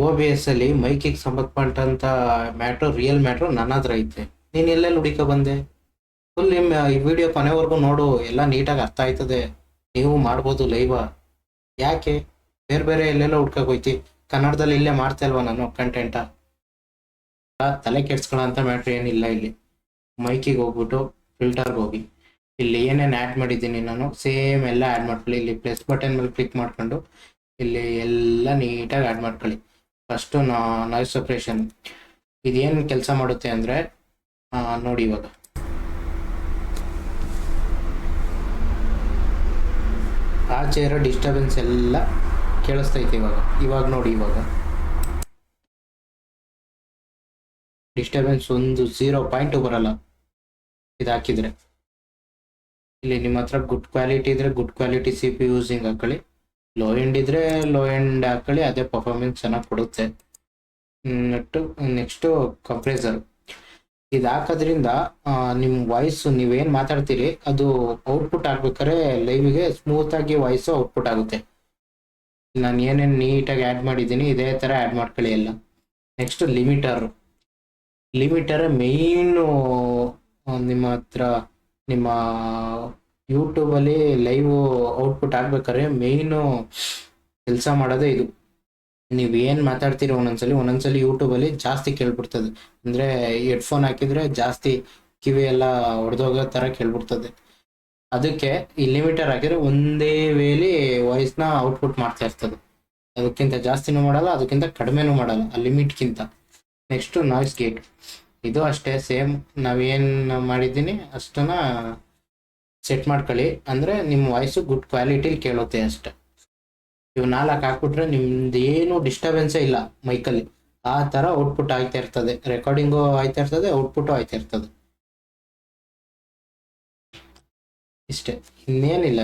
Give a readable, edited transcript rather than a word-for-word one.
O B S ಅಲ್ಲಿ ಮೈಕಿಗೆ ಸಂಬಂಧಪಟ್ಟಂತ matter real matter ನನ್ನ ಹತ್ರ ಐತೆ. ನೀನ್ ಎಲ್ಲೆಲ್ಲಿ ಹುಡುಕ ಬಂದೆ? ಫುಲ್ ನಿಮ್ಮ ಈ ವಿಡಿಯೋ ಕೊನೆವರೆಗೂ ನೋಡು, ಎಲ್ಲ ನೀಟಾಗಿ ಅರ್ಥ ಆಯ್ತದೆ. ನೀವು ಮಾಡ್ಬೋದು ಲೈವ. ಯಾಕೆ ಬೇರೆ ಬೇರೆ ಎಲ್ಲೆಲ್ಲ ಹುಡ್ಕಕ್ ಹೋಯ್ತಿ? ಕನ್ನಡದಲ್ಲಿ ಇಲ್ಲೇ ಮಾಡ್ತಾ ಇಲ್ವಾ ನಾನು ಕಂಟೆಂಟ? ತಲೆ ಕೆಡ್ಸ್ಕೊಳ್ಳೋ ಮ್ಯಾಟ್ರ್ ಏನಿಲ್ಲ ಇಲ್ಲಿ. ಮೈಕಿಗೆ ಹೋಗ್ಬಿಟ್ಟು ಫಿಲ್ಟರ್ಗೆ ಹೋಗಿ ಇಲ್ಲಿ ಏನೇನು ಆ್ಯಡ್ ಮಾಡಿದ್ದೀನಿ ನಾನು ಸೇಮ್ ಎಲ್ಲ ಆ್ಯಡ್ ಮಾಡ್ಕೊಳ್ಳಿ. ಇಲ್ಲಿ ಪ್ಲಸ್ ಬಟನ್ ಮೇಲೆ ಕ್ಲಿಕ್ ಮಾಡ್ಕೊಂಡು ಇಲ್ಲಿ ಎಲ್ಲ ನೀಟಾಗಿ ಆ್ಯಡ್ ಮಾಡ್ಕೊಳ್ಳಿ. ಫಸ್ಟು ನಾಯ್ಸ್ ಸಪ್ರೇಷನ್ ಇದೇನು ಕೆಲಸ ಮಾಡುತ್ತೆ ಅಂದರೆ, ನೋಡಿ ಇವಾಗ ಆಚೆ ಇರೋ ಡಿಸ್ಟರ್ಬೆನ್ಸ್ ಎಲ್ಲ ಕೇಳಿಸ್ತೈತೆ. ಇವಾಗ ನೋಡಿ, ಇವಾಗ ಡಿಸ್ಟರ್ಬೆನ್ಸ್ ಒಂದು 0.2 ಬರಲ್ಲ ಇದು ಹಾಕಿದ್ರೆ. ಇಲ್ಲಿ ನಿಮ್ಮ ಹತ್ರ ಗುಡ್ ಕ್ವಾಲಿಟಿ ಇದ್ರೆ good quality C P using ಹಾಕೊಳ್ಳಿ, ಲೋ ಎಂಡ್ ಇದ್ರೆ ಲೋ ಎಂಡ್ ಹಾಕೊಳ್ಳಿ, ಅದೇ ಪರ್ಫಾರ್ಮೆನ್ಸ್ ಚೆನ್ನಾಗಿ ಕೊಡುತ್ತೆ. ನೆಕ್ಸ್ಟು ಕಂಪ್ರೆಸರ್ ಇದು ಹಾಕೋದ್ರಿಂದ ನಿಮ್ಮ ವಾಯ್ಸು ನೀವೇನು ಮಾತಾಡ್ತೀರಿ ಅದು ಔಟ್ಪುಟ್ ಆಗ್ಬೇಕಾದ್ರೆ ಲೈವ್ಗೆ ಸ್ಮೂತಾಗಿ ವಾಯ್ಸು ಔಟ್ಪುಟ್ ಆಗುತ್ತೆ. ನಾನು ಏನೇನು ನೀಟಾಗಿ ಆ್ಯಡ್ ಮಾಡಿದ್ದೀನಿ ಇದೇ ಥರ ಆ್ಯಡ್ ಮಾಡ್ಕೊಳ್ಳಿ ಎಲ್ಲ. ನೆಕ್ಸ್ಟ್ ಲಿಮಿಟರ್ ಮೇಯ್ನು ನಿಮ್ಮ ಹತ್ರ ನಿಮ್ಮ ಯೂಟ್ಯೂಬಲ್ಲಿ ಲೈವ್ ಔಟ್ಪುಟ್ ಆಗ್ಬೇಕಾದ್ರೆ ಮೇಯ್ನು ಕೆಲಸ ಮಾಡೋದೇ ಇದು. ನೀವೇನು ಮಾತಾಡ್ತೀರಿ ಒಂದೊಂದ್ಸಲಿ ಯೂಟ್ಯೂಬಲ್ಲಿ ಜಾಸ್ತಿ ಕೇಳ್ಬಿಡ್ತದೆ. ಅಂದರೆ ಹೆಡ್ಫೋನ್ ಹಾಕಿದರೆ ಜಾಸ್ತಿ ಕಿವಿ ಎಲ್ಲ ಹೊಡೆದೋಗೋ ಥರ ಕೇಳ್ಬಿಡ್ತದೆ. ಅದಕ್ಕೆ ಈ ಲಿಮಿಟರ್ ಹಾಕಿದ್ರೆ ಒಂದೇ ವೇಲಿ ವಾಯ್ಸ್ನ ಔಟ್ಪುಟ್ ಮಾಡ್ತಾ ಇರ್ತದೆ. ಅದಕ್ಕಿಂತ ಜಾಸ್ತಿನೂ ಮಾಡಲ್ಲ, ಅದಕ್ಕಿಂತ ಕಡಿಮೆನೂ ಮಾಡಲ್ಲ, ಆ ಲಿಮಿಟ್ಗಿಂತ. ನೆಕ್ಸ್ಟು ನಾಯ್ಸ್ ಗೇಟ್, ಇದು ಅಷ್ಟೇ ಸೇಮ್ ನಾವೇನು ಮಾಡಿದ್ದೀನಿ ಅಷ್ಟನ್ನ ಸೆಟ್ ಮಾಡ್ಕೊಳ್ಳಿ. ಅಂದರೆ ನಿಮ್ಮ ವಾಯ್ಸು ಗುಡ್ ಕ್ವಾಲಿಟಿಲಿ ಕೇಳುತ್ತೆ ಅಷ್ಟೆ. ಇವು 4 ಹಾಕ್ಬಿಟ್ರೆ ನಿಮ್ದು ಏನು ಡಿಸ್ಟರ್ಬೆನ್ಸೇ ಇಲ್ಲ ಮೈಕಲ್ಲಿ. ಆ ಥರ ಔಟ್ಪುಟ್ ಆಗ್ತಾ ಇರ್ತದೆ, ರೆಕಾರ್ಡಿಂಗು ಆಯ್ತಾ ಇರ್ತದೆ, ಔಟ್ಪುಟ್ಟು ಆಯ್ತಾ ಇರ್ತದೆ. ಇಷ್ಟೇ, ಇನ್ನೇನಿಲ್ಲ.